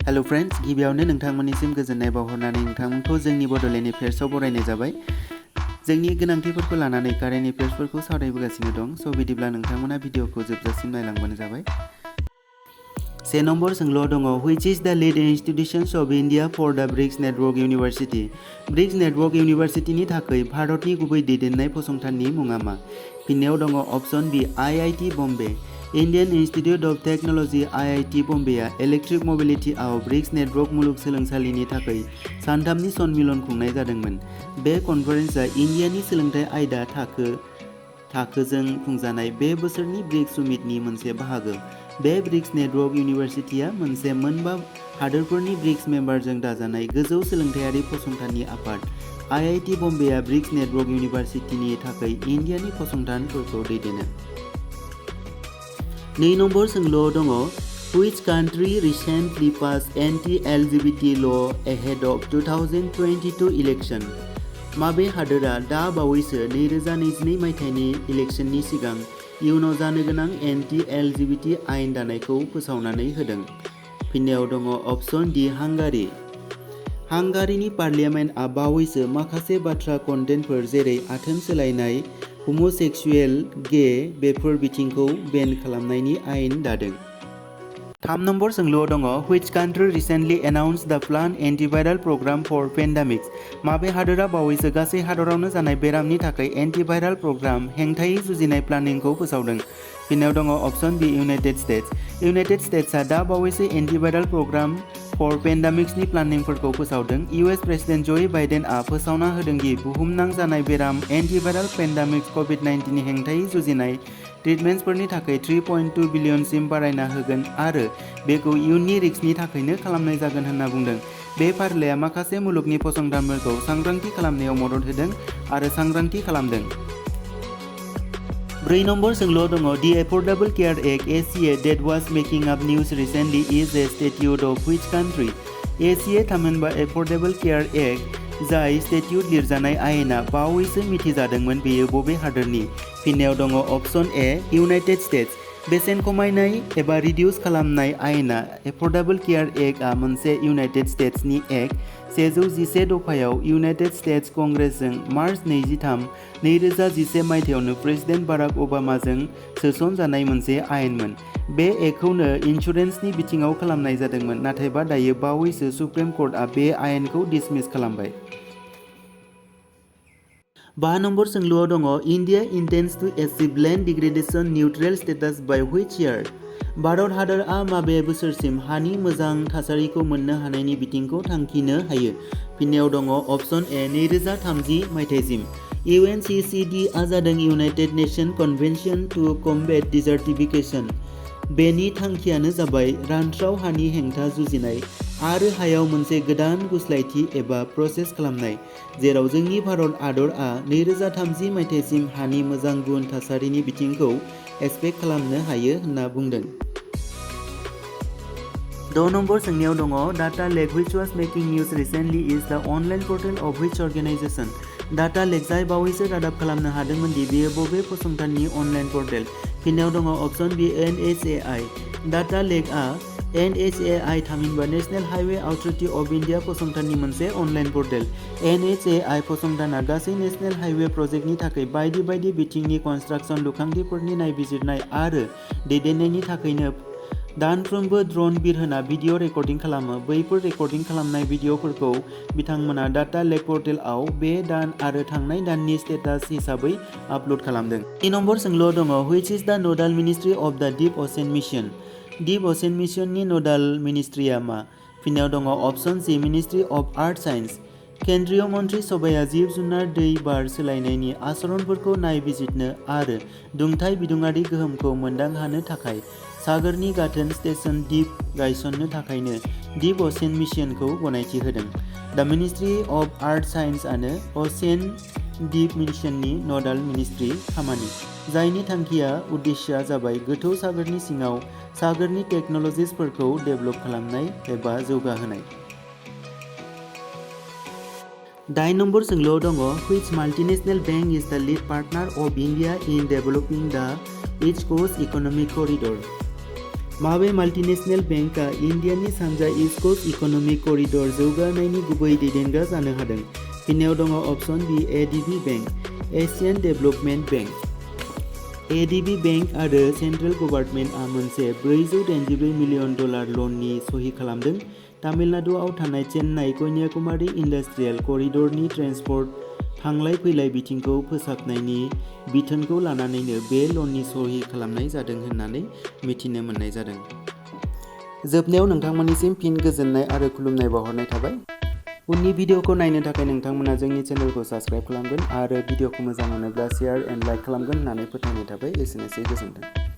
Hello friends, गिबियावनो नोंथांमोननिसिम गोजोननाय बावहरनानै नोंथांमोनखौ जोंनि बड'लेण्ड एफेयार्सआव बरायनाय जाबाय। जोंनि गोनांथिफोरखौ लानानै कारेन्ट एफेयार्सफोरखौ सावरायबोगासिनो दं। स' बिदिब्ला नोंथांमोना भिडिअखौ जोबजासिम नायलांबानो जाबाय। 1 नम्बर सोंलुआव दङ which is the lead institutions of India for the BRICS Network University? BRICS Network Universityनि थाखाय भारतनि गुबै दैदेननाय फसंथाननि मुङा मा? फिननायाव दङ option B IIT Bombay. Indian institute of technology IIT बम्बेआ इलेक्ट्रिक मोबिलिटीआव ब्रिक्स नेटवर्क मुलुगसोलोंसालिनि थाखाय सानथामनि सन्मिलन खुंनाय जादोंमोन। बे कन्फारेन्सआ इन्डियानि सोलोंथाइ आयदा थाखोजों खुंजानाय बे बोसोरनि ब्रिक्स समिटनि मोनसे बाहागो। बे ब्रिक्स नेटवर्क इउनिभार्सिटिया मोनसे मोनबा हादोरफोरनि ब्रिक्स मेम्बारजों दाजानाय गोजौ सोलोंथायारि फसंथाननि आफाद। IIT बम्बेआ ब्रिक्स नेटवर्क इउनिभार्सिटिनि थाखाय इन्डियानि फसंथानफोरखौ दैदेनो। 2 नम्बर सोंलुआव दङ which country recently passed anti-LGBT law ahead of 2022 election? माबे हादोरा दा बावैसो 2022 मायथाइनि इलेक्शननि सिगां इयुनाव जानो गोनां एन्टि-LGBT आयेन दानायखौ फोसावनानै होदों? फिननायाव दङ अप्शन डी हांगारी। हांगारीनि पार्लियामेन्टआ बावैसो माखासे बाथ्रा कन्टेन्टफोर जेरै आथोन सोलायनाय, हम'सेक्सुएल, गे बेफोर बिथिंखौ बेन खालामनायनि आयेन दादों। 3 नम्बर सोंलुआव दङ which country recently announced the planned antiviral program for pandemics? माबे हादोरा बावैसो गासै हादरावनो जानाय बेरामनि थाखाय एन्टिभाइराल प्रग्राम हेंथायै जुजिनाय प्लानिंखौ फोसावदों? फिननायाव दङ अप्शन बी इउनाइटेड स्टेट्स। इउनाइटेड स्टेट्सआ दा बावैसो एन्टिभाइराल प्रग्राम फर पेन्डेमिक्सनि प्लानिंफोरखौ फोसावदों। US प्रेसिडेन्ट जय बाइडेनआ फोसावना होदों दि बुहुमनां जानाय बेराम एन्टिभाइराल पेन्डेमिक्स COVID-19 नि हेंथायै जुजिनाय ट्रिटमेन्ट्सफोरनि थाखाय 3.2 बिलियनसिम बारायना होगोन आरो बेखौ इयुननि रिस्कनि थाखायनो खालामनाय जागोन होनना बुंदों। बे फारिलाइआ माखासे मुलुगनि फसंथानफोरखौ सांग्रांथि खालामनायाव मदद होदों आरो सांग्रांथि खालामदों। 4 नम्बर सोंलुआव दङ The Affordable Care Act ACA that was making up news recently is a statute of which country? ACA थामहिनबा Affordable Care Act जाय स्टेट्युट लिरजानाय आयेना बावैसो मिथिजादोंमोन बेयो बबे हादोरनि? फिननायाव दङ अप्शन ए इउनाइटेड स्टेट्स। बेसेन खमायनाय एबा रिडिउस खालामनाय आयेना एफर्डेबल केयार एक्टआ मोनसे इउनाइटेड स्टेट्सनि एक्ट। 111 दफायाव इउनाइटेड स्टेट्स कंग्रेसजों मार्च 23, 2011 मायथाइयावनो प्रेसिडेन्ट बाराक ओबामाजों सोसनजानाय मोनसे आयेनमोन। बे एक्टखौनो इन्सुरेन्सनि बिथिङाव खालामनाय जादोंमोन, नाथायबा दायो बावैसो सुप्रिम कर्टआ बे आयेनखौ डिसमिस खालामबाय। 5 नम्बर सोंलुआव दङ India intends to achieve land degradation neutral status by which year? Bharat हादरआ माबे बोसोरसिम हानि मोजां थासारिखौ मोननो हानायनि बिथिंखौ थांखिनो हायो? फिननायाव दङ अप्शन ए 2030 मायथाइसिम। UNCCD जादों United Nation convention to combat desertification. बेनि थांखियानो जाबाय रानस्राव हानि हेंथा जुजिनाय आरो हायाव मोनसे गोदान गुस्लायथि एबा प्रसेस खालामनाय, जेराव जोंनि भारत हादरआ 2030 मायथाइसिम हानि मोजां गुन थासारिनि बिथिंखौ एक्सपेक्ट खालामनो हायो होनना बुंदों। 6 नम्बर सोंनायाव दङ data lake which was making news recently is the online portal of which organization? Data lake जाय बावैसो रादाब खालामनो हादोंमोन दि बेयो बबे फसंथाननि अनलाइन पर्टेल? फिननायाव दङ अप्शन बी NHAI। डाटा लेकआ NHAI थामहिनबा national highway authority of India फसंथाननि मोनसे अनलाइन पर्टेल। NHAI फसंथाना गासै नेशनेल हाइवे प्रजेक्टनि थाखाय बायदि बायदि बिथिंनि कनस्ट्राक्सन लुखांथिफोरनि नायबिजिरनाय आरो दैदेननायनि थाखायनो दानफ्रोमबो ड्रन बिरहोना भिडिअ रेकर्डिं खालामो। बैफोर रेकर्डिं खालामनाय भिडिअफोरखौ बिथांमोना डाटा लेक पर्टेलआव बे दान आरो थांनाय दाननि स्टेटास हिसाबै आपल'ड खालामदों। 3 नम्बर सोंलुआव दङ which is the nodal ministry of the Deep Ocean Mission? Deep ocean मिशननि नोडाल मिनिस्ट्रिया मा? फिननायाव दङ option C ministry of earth science. केन्द्रीय मन्त्रि सभाया जिब जुनार दै बार सोलायनायनि आचरणफोरखौ नायबिजिरनो आरो दुंथाइ बिदुङारि गोहोमखौ मोनदांहोनो थाखाय सागरनि गाथोन स्टेशन डीप गायसननो थाखायनो डीप असेन मिशनखौ गनायथि होदों। द मिनिस्ट्रि अफ आर्थ साइन्सआनो असेन डीप मिशननि नोडाल मिनिस्ट्रि खामानि, जायनि थांखिया उद्देश्यआ जाबाय गोथौ सागरनि सिङाव सागरनि टेक्न'लजिसफोरखौ डेभेलप खालामनाय एबा जौगाहोनाय। 8 नम्बर सोंलुआव दङ which multinational bank is the lead partner of India in developing the East Coast Economic Corridor? माबे माल्टिनेशनेल बेंकआ इन्डियानि सानजा इस्ट कस्ट इकनमिक करिडर जौगानायनि गुबै दैदेनग्रा जानो हादों? फिननायाव दङ अपशन बि एडिबि बेंक, एशियान डेभेलपमेन्ट बेंक। एडिबि बेंक आरो सेन्ट्रेल गभर्नमेन्टआ मोनसे $483 मिलियन लननि सहि खालामदों। तामिलनाडुआव थानाय चेन्नाइ कन्याकुमारी इन्डास्ट्रियेल करिडरनि ट्रेन्सपर्ट थांलाय फैलाय बिथिंखौ फोसाबनायनि बिथोनखौ लानानैनो बे लननि सहि खालामनाय जादों होननानै मिथिनो मोननाय जादों। जोबनायाव नोंथांमोननिसिम फिन गोजोननाय आरो खुलुमनाय बावहरनाय थाबाय। उननि भिडिअखौ नायनो थाखाय नोंथांमोना जोंनि चेनेलखौ साबस्क्राइब खालामगोन आरो भिडिअखौ मोजां मोनोब्ला शेयार एन्ड लाइक खालामगोन होननानै फोथायनाय थाबाय। एसेनोसै, गोजोन्थों।